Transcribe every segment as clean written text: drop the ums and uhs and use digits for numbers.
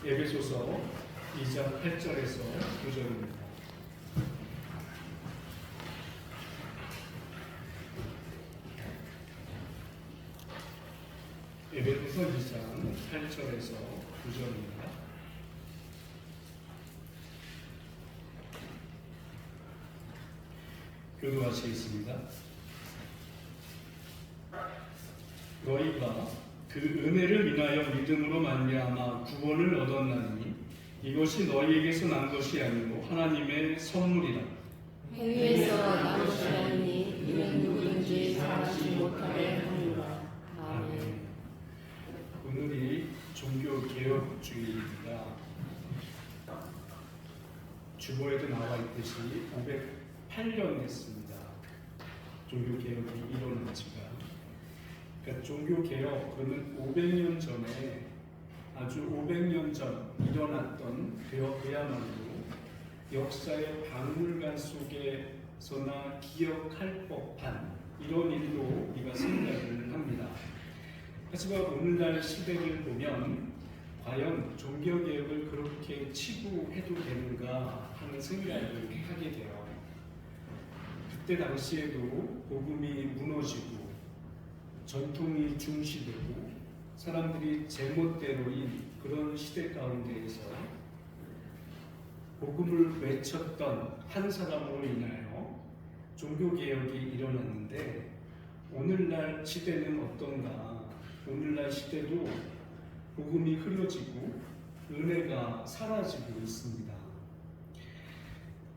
에베소서 2장 8절에서 9절입니다. 에베소서 2장 8절에서 9절입니다. 교도하시겠습니다. 너희가 그 은혜를 인하여 믿음으로 말미암아 구원을 얻었나니 이것이 너희에게서 난 것이 아니고 하나님의 선물이라. 행위에서 난 것이 아니니 이는 누구든지 잘하지 못하게 하니라. 아멘. 오늘이 종교개혁주일입니다. 주보에도 나와 있듯이 508년 됐습니다. 종교개혁이 일어난 지가. 그러니까 종교개혁, 그러면 500년 전에, 아주 500년 전 일어났던 그야말로 역사의 박물관 속에서나 기억할 법한 이런 일로 우리가 생각을 합니다. 하지만 오늘날 시대를 보면 과연 종교개혁을 그렇게 치부해도 되는가 하는 생각을 하게 돼요. 그때 당시에도 복음이 무너지고 전통이 중시되고 사람들이 제멋대로인 그런 시대 가운데에서 복음을 외쳤던 한 사람으로 인하여 종교개혁이 일어났는데 오늘날 시대는 어떤가? 오늘날 시대도 복음이 흐려지고 은혜가 사라지고 있습니다.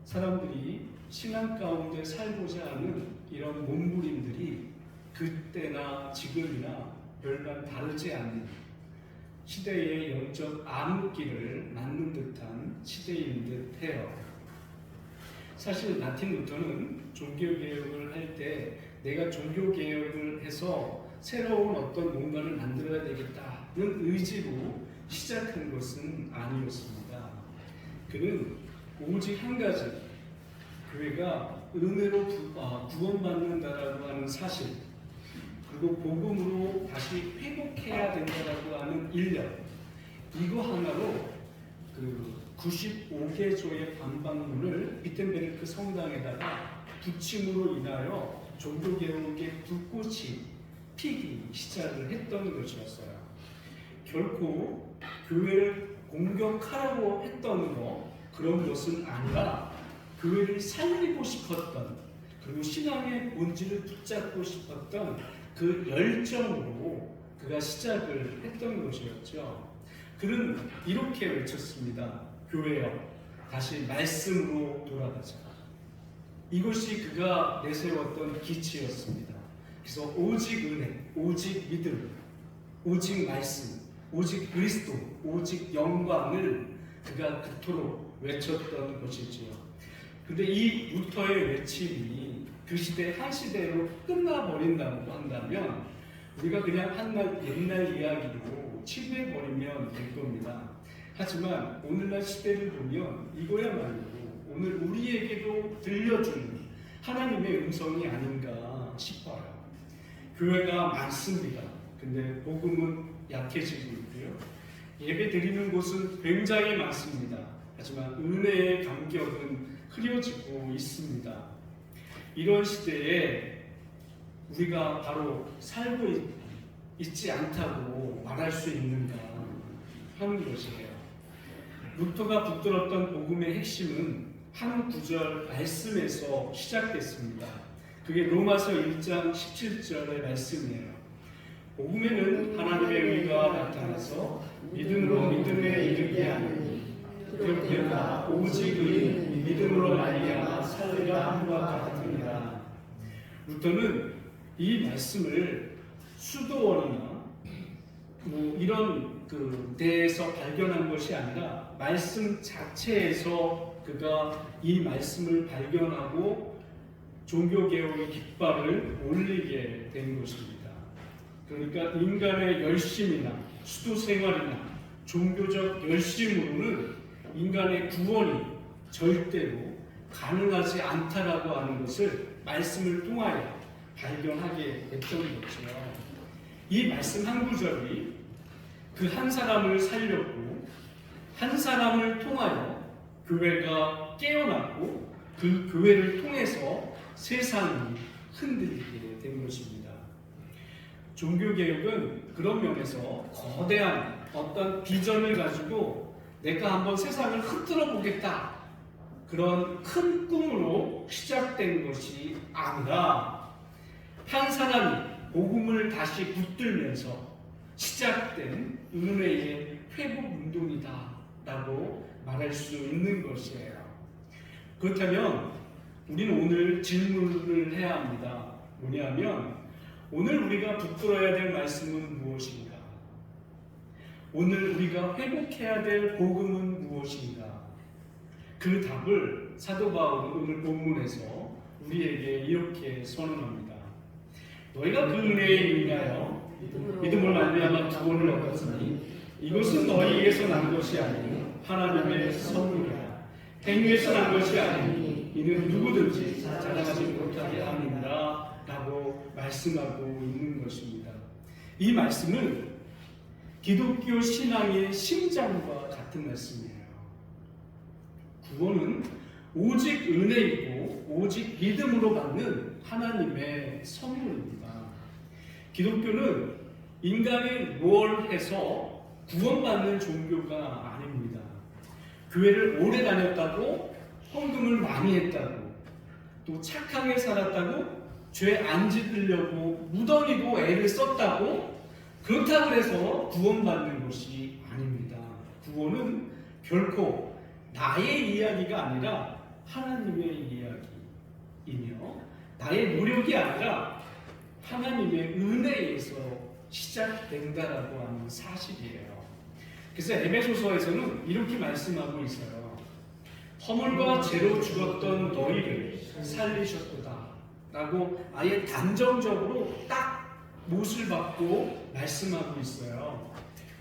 사람들이 신앙 가운데 살고자 하는 이런 몸부림들이 그때나 지금이나 별반 다르지 않는 시대의 영적 암흑기를 맞는 듯한 시대인 듯해요. 사실 마틴 루터는 종교개혁을 할 때 내가 종교개혁을 해서 새로운 어떤 뭔가를 만들어야 되겠다는 의지로 시작한 것은 아니었습니다. 그는 오직 한 가지, 교회가 은혜로 구원받는다라고 하는 사실, 그리고 복음으로 다시 회복해야 된다라고 하는 일념, 이거 하나로 그 95개조의 반박문을 비텐베르크 성당에다가 붙임으로 인하여 종교개혁의 불꽃이 피기 시작을 했던 것이었어요. 결코 교회를 공격하라고 했던 그런 것은 아니라 교회를 살리고 싶었던, 그리고 신앙의 본질을 붙잡고 싶었던 그 열정으로 그가 시작을 했던 것이었죠. 그는 이렇게 외쳤습니다. 교회여, 다시 말씀으로 돌아가자. 이것이 그가 내세웠던 기치였습니다. 그래서 오직 은혜, 오직 믿음, 오직 말씀, 오직 그리스도, 오직 영광을 그가 그토록 외쳤던 것이지요. 그런데 이 루터의 외침이 그 시대 한 시대로 끝나버린다고 한다면 우리가 그냥 옛날 이야기로 치부해버리면 될 겁니다. 하지만 오늘날 시대를 보면 이거야말로 오늘 우리에게도 들려주는 하나님의 음성이 아닌가 싶어요. 교회가 많습니다. 근데 복음은 약해지고 있고요. 예배 드리는 곳은 굉장히 많습니다. 하지만 은혜의 간격은 흐려지고 있습니다. 이런 시대에 우리가 바로 살고 있지 않다고 말할 수 있는가 하는 것이에요. 루터가 붙들었던 복음의 핵심은 한 구절 말씀에서 시작됐습니다. 그게 로마서 1장 17절의 말씀이에요. 복음에는 하나님의 의가 나타나서 믿음으로 믿음에 이르게 하느니 그렇게나 오직 의인 믿음으로 말미암아 살리라 함과 같으니라. 루터는 이 말씀을 수도원이나 이런 데에서 발견한 것이 아니라 말씀 자체에서 그가 이 말씀을 발견하고 종교개혁의 깃발을 올리게 된 것입니다. 그러니까 인간의 열심이나 수도생활이나 종교적 열심으로는 인간의 구원이 절대로 가능하지 않다라고 하는 것을 말씀을 통하여 발견하게 됐던 거죠. 이 말씀 한 구절이 그 한 사람을 살렸고 한 사람을 통하여 교회가 깨어났고 그 교회를 통해서 세상이 흔들리게 된 것입니다. 종교개혁은 그런 면에서 거대한 어떤 비전을 가지고 내가 한번 세상을 흔들어 보겠다, 그런 큰 꿈으로 시작된 것이 아니라 한 사람이 복음을 다시 붙들면서 시작된 은혜의 회복운동이다 라고 말할 수 있는 것이에요. 그렇다면 우리는 오늘 질문을 해야 합니다. 뭐냐면 오늘 우리가 붙들어야 될 말씀은 무엇인가? 오늘 우리가 회복해야 될 복음은 무엇인가? 그 답을 사도 바울은 오늘 본문에서 우리에게 이렇게 선언합니다. 너희가 그 은혜에 인하여 믿음으로 말미암아 구원을 얻었으니 이것은 너희에게서 난 것이 아니요 하나님의 선물이라. 행위에서 난 것이 아니니 이는 누구든지 자랑하지 못하게 합니다 라고 말씀하고 있는 것입니다. 이 말씀은 기독교 신앙의 심장과 같은 말씀이에요. 구원은 오직 은혜이고 오직 믿음으로 받는 하나님의 선물입니다. 기독교는 인간이 뭘 해서 구원받는 종교가 아닙니다. 교회를 오래 다녔다고, 헌금을 많이 했다고, 또 착하게 살았다고, 죄 안 짓으려고 무던히도 애를 썼다고, 그렇다고 해서 구원받는 것이 아닙니다. 구원은 결코 나의 이야기가 아니라 하나님의 이야기이며 나의 노력이 아니라 하나님의 은혜에서 시작된다라고 하는 사실이에요. 그래서 에베소서에서는 이렇게 말씀하고 있어요. 허물과 죄로 죽었던 너희를 살리셨도다 라고 아예 단정적으로 딱 못을 받고 말씀하고 있어요.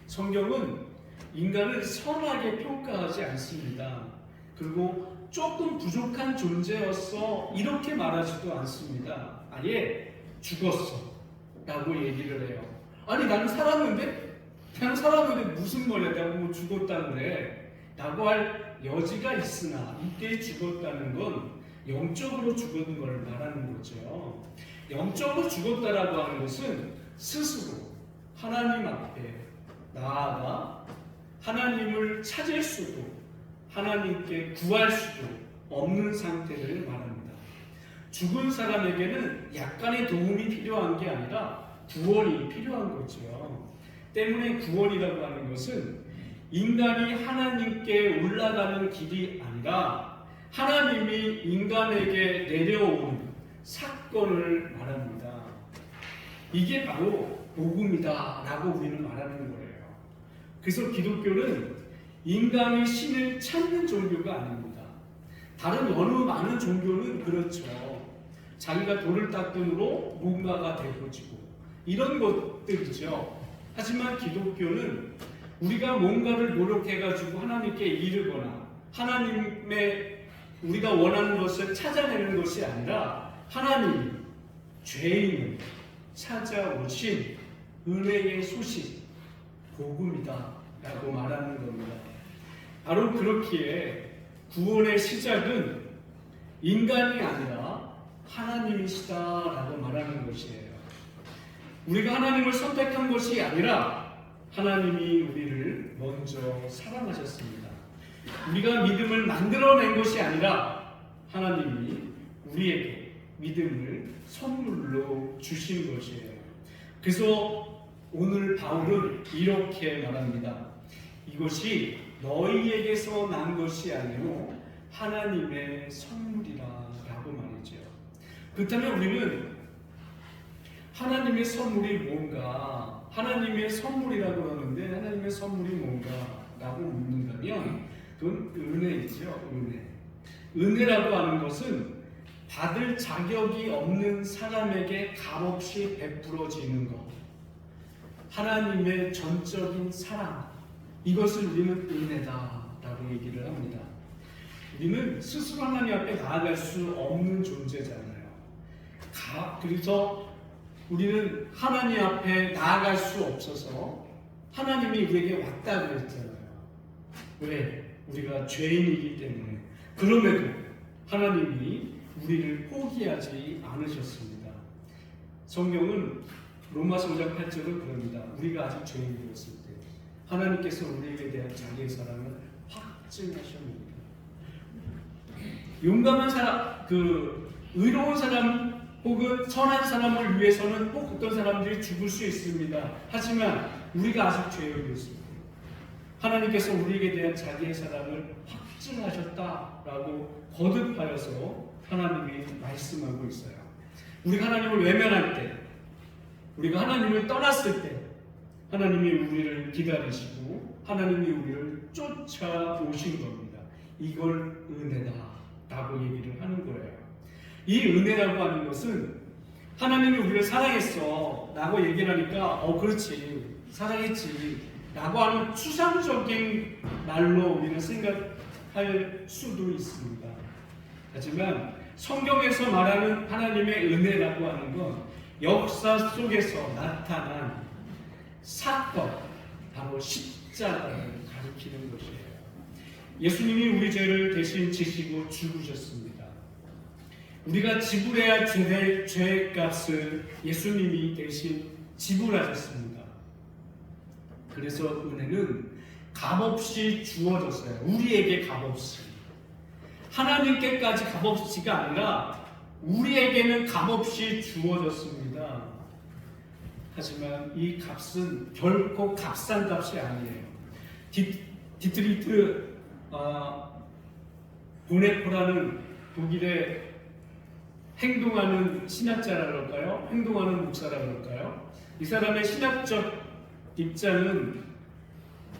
성경은 인간을 선하게 평가하지 않습니다. 그리고 조금 부족한 존재였어 이렇게 말하지도 않습니다. 아예 죽었어 라고 얘기를 해요. 아니 나는 살았는데 무슨 말이야, 내가 뭐 죽었다 그래 라고 할 여지가 있으나 이때 죽었다는 건 영적으로 죽은 걸 말하는 거죠. 영적으로 죽었다라고 하는 것은 스스로 하나님 앞에 나아가 하나님을 찾을 수도 하나님께 구할 수도 없는 상태를 말합니다. 죽은 사람에게는 약간의 도움이 필요한 게 아니라 구원이 필요한 거죠. 때문에 구원이라고 하는 것은 인간이 하나님께 올라가는 길이 아니라 하나님이 인간에게 내려온 사건을 말합니다. 이게 바로 복음이다 라고 우리는 말하는 거예요. 그래서 기독교는 인간이 신을 찾는 종교가 아닙니다. 다른 어느 많은 종교는 그렇죠. 자기가 돌을 닦음으로 뭔가가 되어지고 이런 것들이죠. 하지만 기독교는 우리가 뭔가를 노력해가지고 하나님께 이르거나 하나님의 우리가 원하는 것을 찾아내는 것이 아니라 하나님이 죄인을 찾아오신 은혜의 소식, 복음이다 라고 말하는 겁니다. 바로 그렇기에 구원의 시작은 인간이 아니라 하나님이시다라고 말하는 것이에요. 우리가 하나님을 선택한 것이 아니라 하나님이 우리를 먼저 사랑하셨습니다. 우리가 믿음을 만들어낸 것이 아니라 하나님이 우리에게 믿음을 선물로 주신 것이에요. 그래서 오늘 바울은 이렇게 말합니다. 이것이 너희에게서 난 것이 아니요 하나님의 선물이라 라고 말이죠. 그렇다면 우리는 하나님의 선물이 뭔가, 하나님의 선물이라고 하는데 하나님의 선물이 뭔가 라고 묻는다면 그건 은혜이죠. 은혜라고 하는 것은 받을 자격이 없는 사람에게 값없이 베풀어지는 것, 하나님의 전적인 사랑, 이것을 우리는 은혜다라고 얘기를 합니다. 우리는 스스로 하나님 앞에 나아갈 수 없는 존재잖아요. 그래서 우리는 하나님 앞에 나아갈 수 없어서 하나님이 우리에게 왔다 그랬잖아요. 왜? 우리가 죄인이기 때문에. 그럼에도 하나님이 우리를 포기하지 않으셨습니다. 성경은 로마서 5장 8절을 그럽니다. 우리가 아직 죄인이었을 때 하나님께서 우리에게 대한 자기의 사랑을 확증하셨습니다. 용감한 사람, 의로운 사람 혹은 선한 사람을 위해서는 꼭 어떤 사람들이 죽을 수 있습니다. 하지만 우리가 아직 죄인이었을 때 하나님께서 우리에게 대한 자기의 사랑을 확증하셨다라고 거듭하여서 하나님이 말씀하고 있어요. 우리가 하나님을 외면할 때, 우리가 하나님을 떠났을 때 하나님이 우리를 기다리시고 하나님이 우리를 쫓아오신 겁니다. 이걸 은혜다라고 얘기를 하는 거예요. 이 은혜라고 하는 것은 하나님이 우리를 사랑했어 라고 얘기를 하니까 그렇지 사랑했지 라고 하는 추상적인 말로 우리는 생각할 수도 있습니다. 하지만 성경에서 말하는 하나님의 은혜라고 하는 건 역사 속에서 나타난 사건, 바로 십자가를 가리키는 것이에요. 예수님이 우리 죄를 대신 지시고 죽으셨습니다. 우리가 지불해야 할 죄값을 예수님이 대신 지불하셨습니다. 그래서 은혜는 값없이 주어졌어요. 우리에게 값없이. 하나님께까지 값없이가 아니라 우리에게는 값없이 주어졌습니다. 하지만 이 값은 결코 값싼 값이 아니에요. 디트리트 보네포라는 독일의 행동하는 신학자라 그럴까요? 행동하는 목사라 그럴까요? 이 사람의 신학적 입장은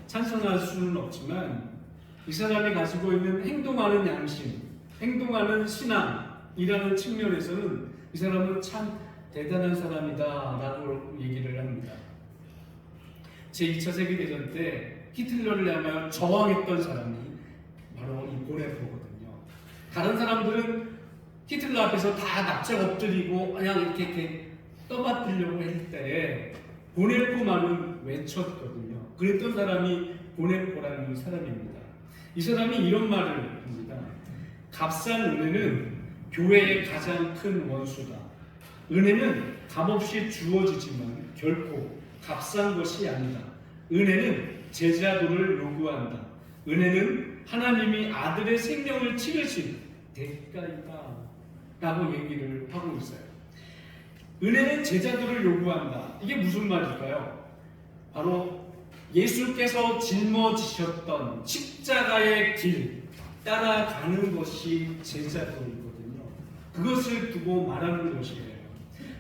찬성할 수는 없지만 이 사람이 가지고 있는 행동하는 양심, 행동하는 신앙이라는 측면에서는 이 사람은 참 대단한 사람이다 라고 얘기를 합니다. 제2차 세계대전 때 히틀러를 향하여 저항했던 사람이 바로 이 보네포거든요. 다른 사람들은 히틀러 앞에서 다 납작 엎드리고 그냥 이렇게 떠받들려고 할 때에 보네포만은 외쳤거든요. 그랬던 사람이 보네포라는 사람입니다. 이 사람이 이런 말을 합니다. 값싼 은혜는 교회의 가장 큰 원수다. 은혜는 값없이 주어지지만 결코 값싼 것이 아니다. 은혜는 제자도를 요구한다. 은혜는 하나님이 아들의 생명을 치르신 대가이다 라고 얘기를 하고 있어요. 은혜는 제자도를 요구한다. 이게 무슨 말일까요? 바로 예수께서 짊어지셨던 십자가의 길 따라가는 것이 제자도이거든요. 그것을 두고 말하는 것이에요.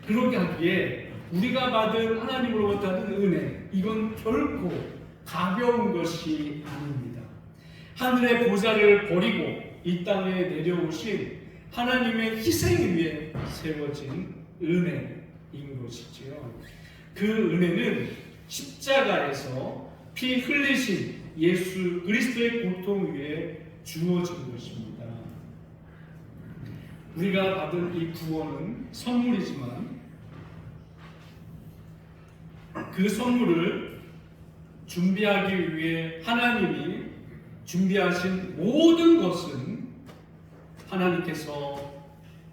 그러게 하기에 우리가 받은 하나님으로부터 받은 은혜, 이건 결코 가벼운 것이 아닙니다. 하늘의 보좌를 버리고 이 땅에 내려오신 하나님의 희생 위에 세워진 은혜인 것이지요. 그 은혜는 십자가에서 피 흘리신 예수 그리스도의 고통 위에 주어진 것입니다. 우리가 받은 이 구원은 선물이지만 그 선물을 준비하기 위해 하나님이 준비하신 모든 것은 하나님께서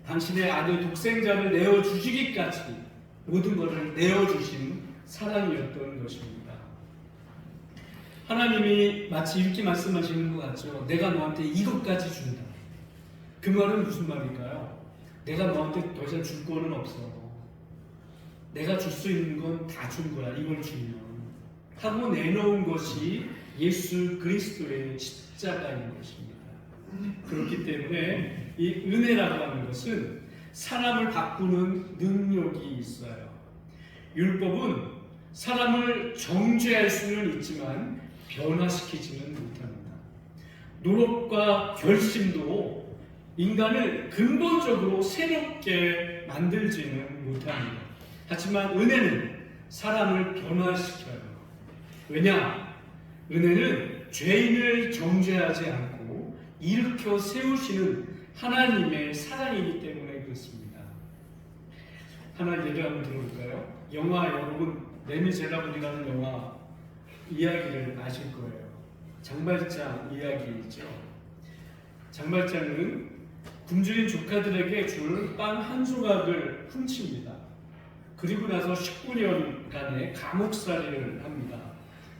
당신의 아들 독생자를 내어주시기까지 모든 것을 내어주신 사랑이었던 것입니다. 하나님이 마치 이렇게 말씀하시는 것 같죠. 내가 너한테 이것까지 준다. 그 말은 무슨 말일까요? 내가 너한테 더 이상 줄 거는 없어. 내가 줄 수 있는 건 다 준 거야. 이걸 주면 하고 내놓은 것이 예수 그리스도의 십자가인 것입니다. 그렇기 때문에 이 은혜라고 하는 것은 사람을 바꾸는 능력이 있어요. 율법은 사람을 정죄할 수는 있지만 변화시키지는 못합니다. 노력과 결심도 인간을 근본적으로 새롭게 만들지는 못합니다. 하지만 은혜는 사람을 변화시켜요. 왜냐? 은혜는 죄인을 정죄하지 않고 일으켜 세우시는 하나님의 사랑이기 때문에 그렇습니다. 하나 예를 한번 들어볼까요? 영화 여러분 레미제라블이라는 영화 이야기를 아실 거예요. 장발장 이야기이죠. 장발장은 굶주린 조카들에게 줄 빵 한 조각을 훔칩니다. 그리고 나서 19년간의 감옥살이를 합니다.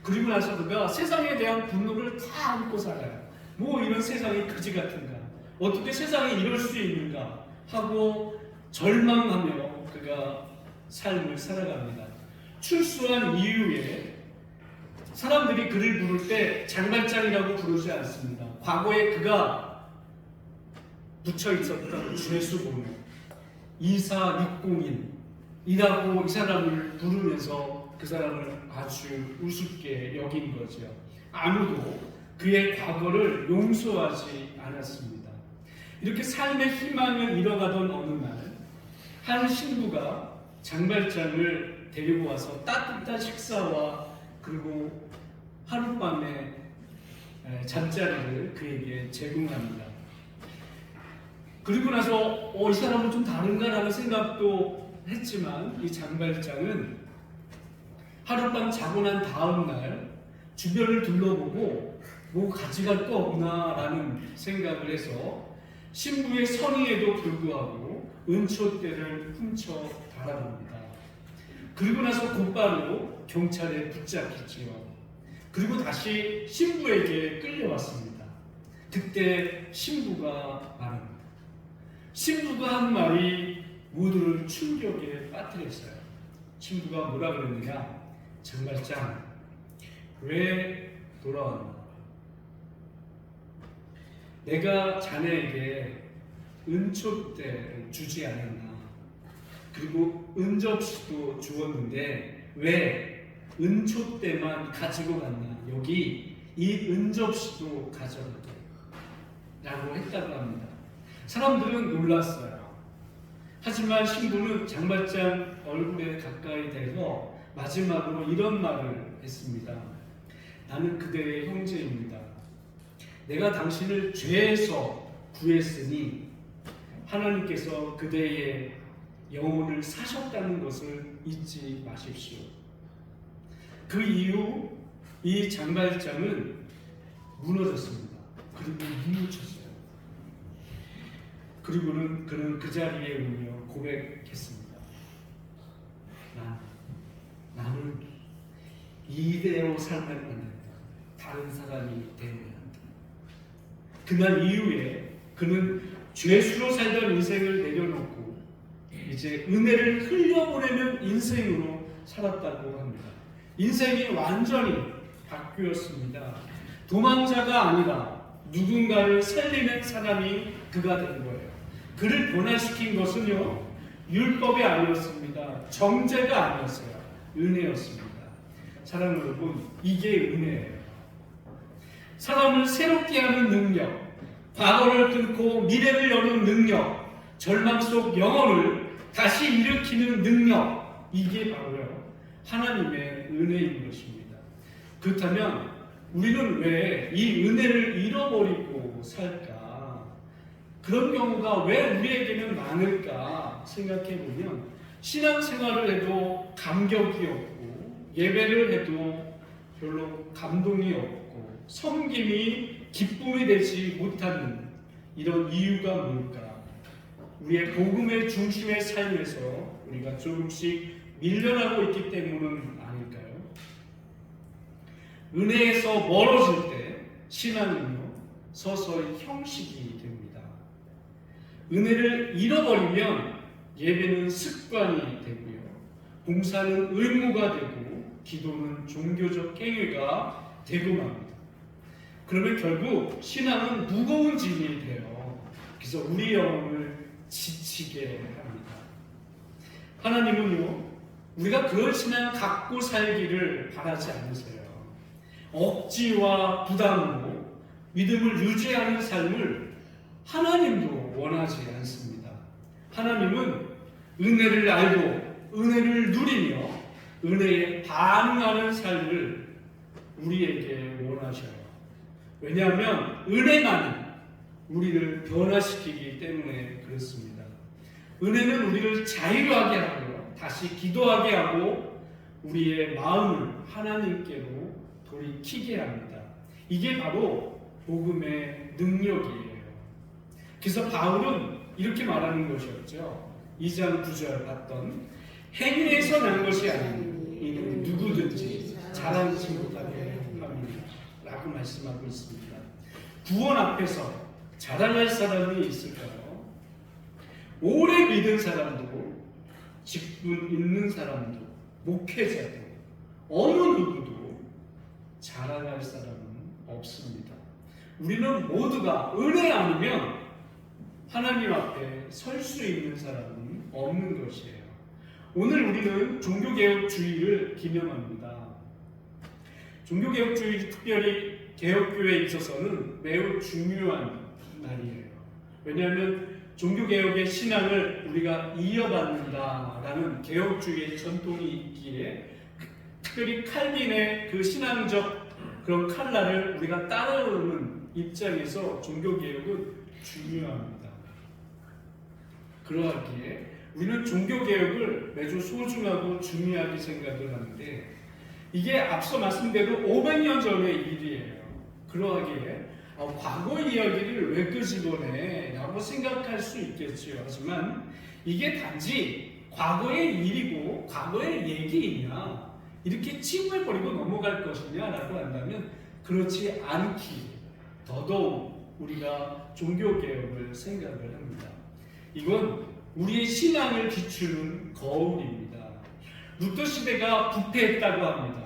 그리고 나서 그가 세상에 대한 분노를 다 안고 살아요. 뭐 이런 세상이 그지 같은가? 어떻게 세상에 이럴 수 있는가? 하고 절망하며 그가 삶을 살아갑니다. 출소한 이후에 사람들이 그를 부를 때 장발장이라고 부르지 않습니다. 과거에 그가 붙여 있었던 죄수번호 2460인이라고 이 사람을 부르면서 그 사람을 아주 우습게 여긴 거죠. 아무도 그의 과거를 용서하지 않았습니다. 이렇게 삶의 희망을 잃어가던 어느 날, 한 신부가 장발장을 데리고 와서 따뜻한 식사와 그리고 하룻밤의 잠자리를 그에게 제공합니다. 그리고 나서 이 사람은 좀 다른가라는 생각도 했지만 이 장발장은 하룻밤 자고 난 다음 날 주변을 둘러보고 뭐 가져갈 거 없나라는 생각을 해서 신부의 선의에도 불구하고 은초대를 훔쳐 달아납니다. 그리고 나서 곧바로 경찰에 붙잡히지요. 그리고 다시 신부에게 끌려왔습니다. 그때 신부가 말합니다. 신부가 한 말이 모두를 충격에 빠뜨렸어요. 신부가 뭐라 그랬느냐? 장발장, 왜 돌아왔나? 내가 자네에게 은촛대를 주지 않았나? 그리고 은접시도 주었는데 왜 은촛대만 가지고 갔나? 여기 이 은접시도 가져가게 라고 했다고 합니다. 사람들은 놀랐어요. 하지만 신부는 장발장 얼굴에 가까이 대서 마지막으로 이런 말을 했습니다. 나는 그대의 형제입니다. 내가 당신을 죄에서 구했으니 하나님께서 그대의 영혼을 사셨다는 것을 잊지 마십시오. 그 이후 이 장발장은 무너졌습니다. 그리고 뉘우쳤어요. 그리고는 그는 그 자리에 울며 고백했습니다. 나는 이대로 살면 안 된다. 다른 사람이 되어야 한다. 그날 이후에 그는 죄수로 살던 인생을 내려놓고 이제 은혜를 흘려보내는 인생으로 살았다고 합니다. 인생이 완전히 바뀌었습니다. 도망자가 아니라 누군가를 살리는 사람이 그가 된 거예요. 그를 변화시킨 것은요, 율법이 아니었습니다. 정죄가 아니었어요. 은혜였습니다. 사랑하는 여러분, 이게 은혜예요. 사람을 새롭게 하는 능력, 과거를 끊고 미래를 여는 능력, 절망 속 영혼을 다시 일으키는 능력, 이게 바로요 하나님의 은혜인 것입니다. 그렇다면 우리는 왜 이 은혜를 잃어버리고 살까? 그런 경우가 왜 우리에게는 많을까 생각해 보면, 신앙생활을 해도 감격이 없고 예배를 해도 별로 감동이 없고 섬김이 기쁨이 되지 못하는 이런 이유가 뭘까? 우리의 복음의 중심의 삶에서 우리가 조금씩 밀려나고 있기 때문은 아닐까요? 은혜에서 멀어질 때 신앙은요 서서히 형식이 됩니다. 은혜를 잃어버리면 예배는 습관이 되고요, 봉사는 의무가 되고, 기도는 종교적 행위가 되고 맙니다. 그러면 결국 신앙은 무거운 짐이 돼요. 그래서 우리 영혼을 지치게 합니다. 하나님은요 우리가 그런 신앙 갖고 살기를 바라지 않으세요. 억지와 부담으로 믿음을 유지하는 삶을 하나님도 원하지 않습니다. 하나님은 은혜를 알고 은혜를 누리며 은혜에 반응하는 삶을 우리에게 원하셔요. 왜냐하면 은혜만이 우리를 변화시키기 때문에 그렇습니다. 은혜는 우리를 자유하게 하고 다시 기도하게 하고 우리의 마음을 하나님께로 돌이키게 합니다. 이게 바로 복음의 능력이에요. 그래서 바울은 이렇게 말하는 것이었죠. 2장 9절 봤던 행위에서 난 것이 아닌 이는 누구든지 자랑치 못하게 합니다 라고 말씀하고 있습니다. 구원 앞에서 자랑할 사람이 있을까요? 오래 믿은 사람도, 직분 있는 사람도, 목회자도, 어느 누구도 자랑할 사람은 없습니다. 우리는 모두가 은혜 아니면 하나님 앞에 설 수 있는 사람은 없는 것이에요. 오늘 우리는 종교개혁주의를 기념합니다. 종교개혁주의, 특별히 개혁교회에 있어서는 매우 중요한 날이에요. 왜냐하면 종교개혁의 신앙을 우리가 이어받는다라는 개혁주의의 전통이 있기에, 특별히 칼빈의 그 신앙적 그런 칼날을 우리가 따르는 입장에서 종교개혁은 중요합니다. 그러하기에 우리는 종교개혁을 매우 소중하고 중요하게 생각을 하는데, 이게 앞서 말씀대로 500년 전의 일이에요. 그러하기에 과거 이야기를 왜 끄집어내? 라고 생각할 수 있겠지요. 하지만 이게 단지 과거의 일이고 과거의 얘기이냐, 이렇게 치부해버리고 넘어갈 것이냐 라고 한다면 그렇지 않기, 더더욱 우리가 종교개혁을 생각을 합니다. 이건 우리의 신앙을 비추는 거울입니다. 루터 시대가 부패했다고 합니다.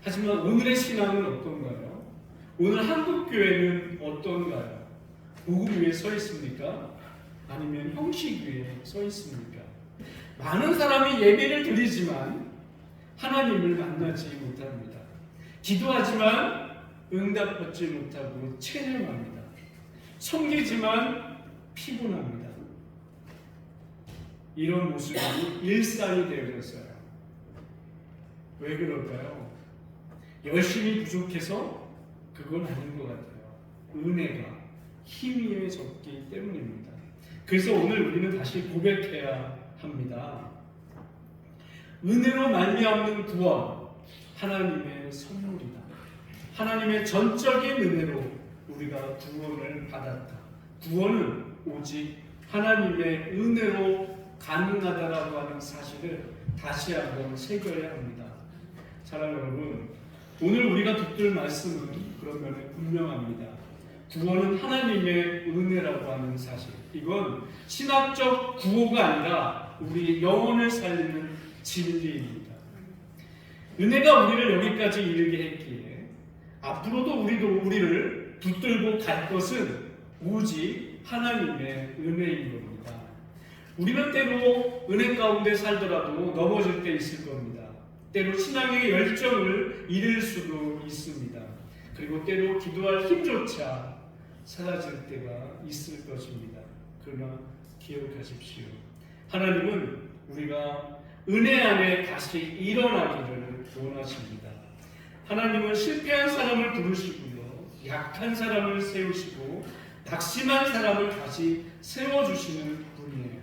하지만 오늘의 신앙은 어떤가요? 오늘 한국교회는 어떤가요? 복음 위에 서 있습니까? 아니면 형식 위에 서 있습니까? 많은 사람이 예배를 드리지만 하나님을 만나지 못합니다. 기도하지만 응답받지 못하고 체념합니다. 섬기지만 피곤합니다. 이런 모습이 일상이 되어졌어요. 왜 그럴까요? 열심히 부족해서 그건 아닌 것 같아요. 은혜가 희미해졌기 때문입니다. 그래서 오늘 우리는 다시 고백해야 합니다. 은혜로 말미암는 구원, 하나님의 선물이다. 하나님의 전적인 은혜로 우리가 구원을 받았다. 구원은 오직 하나님의 은혜로 가능하다라고 하는 사실을 다시 한번 새겨야 합니다. 사랑하는 여러분, 오늘 우리가 붙들 말씀은 그런 면에 분명합니다. 구원은 하나님의 은혜라고 하는 사실, 이건 신학적 구호가 아니라 우리 영혼을 살리는 진리입니다. 은혜가 우리를 여기까지 이르게 했기에 앞으로도 우리를 붙들고 갈 것은 오직 하나님의 은혜인 겁니다. 우리는 때로 은혜 가운데 살더라도 넘어질 때 있을 겁니다. 때로 신앙의 열정을 잃을 수도 있습니다. 그리고 때로 기도할 힘조차 사라질 때가 있을 것입니다. 그러나 기억하십시오. 하나님은 우리가 은혜 안에 다시 일어나기를 원하십니다. 하나님은 실패한 사람을 부르시고요, 약한 사람을 세우시고 낙심한 사람을 다시 세워주시는 분이에요.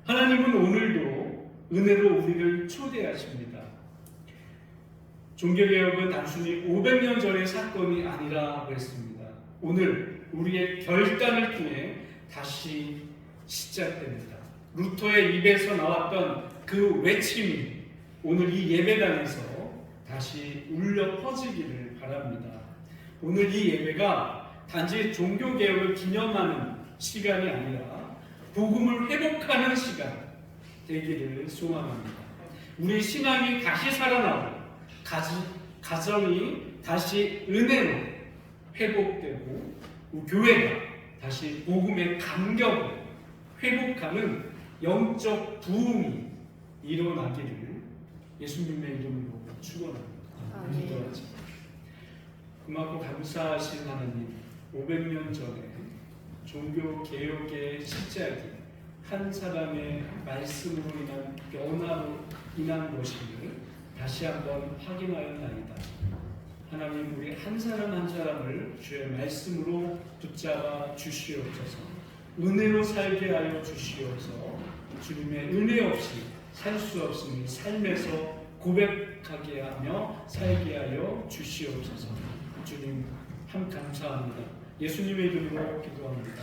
하나님은 오늘도 은혜로 우리를 초대하십니다. 종교개혁은 단순히 500년 전의 사건이 아니라 그랬습니다. 오늘 우리의 결단을 통해 다시 시작됩니다. 루터의 입에서 나왔던 그 외침이 오늘 이 예배당에서 다시 울려 퍼지기를 바랍니다. 오늘 이 예배가 단지 종교개혁을 기념하는 시간이 아니라 복음을 회복하는 시간 되기를 소망합니다. 우리 신앙이 다시 살아나고 가정이 다시 은혜로 회복되고 교회가 다시 복음의 감격을 회복하는 영적 부흥이 일어나기를 예수님의 이름으로 축원합니다. 기도하자. 고맙고 감사하신 하나님, 500년 전에 종교 개혁의 시작이 한 사람의 말씀으로 인한 변화로 인한 것임을 다시 한번 확인하였나이다. 하나님, 우리 한 사람 한 사람을 주의 말씀으로 붙잡아 주시옵소서. 은혜로 살게 하여 주시옵소서. 주님의 은혜 없이 살 수 없으니 삶에서 고백하게 하며 살게 하여 주시옵소서. 주님 참 감사합니다. 예수님의 이름으로 기도합니다.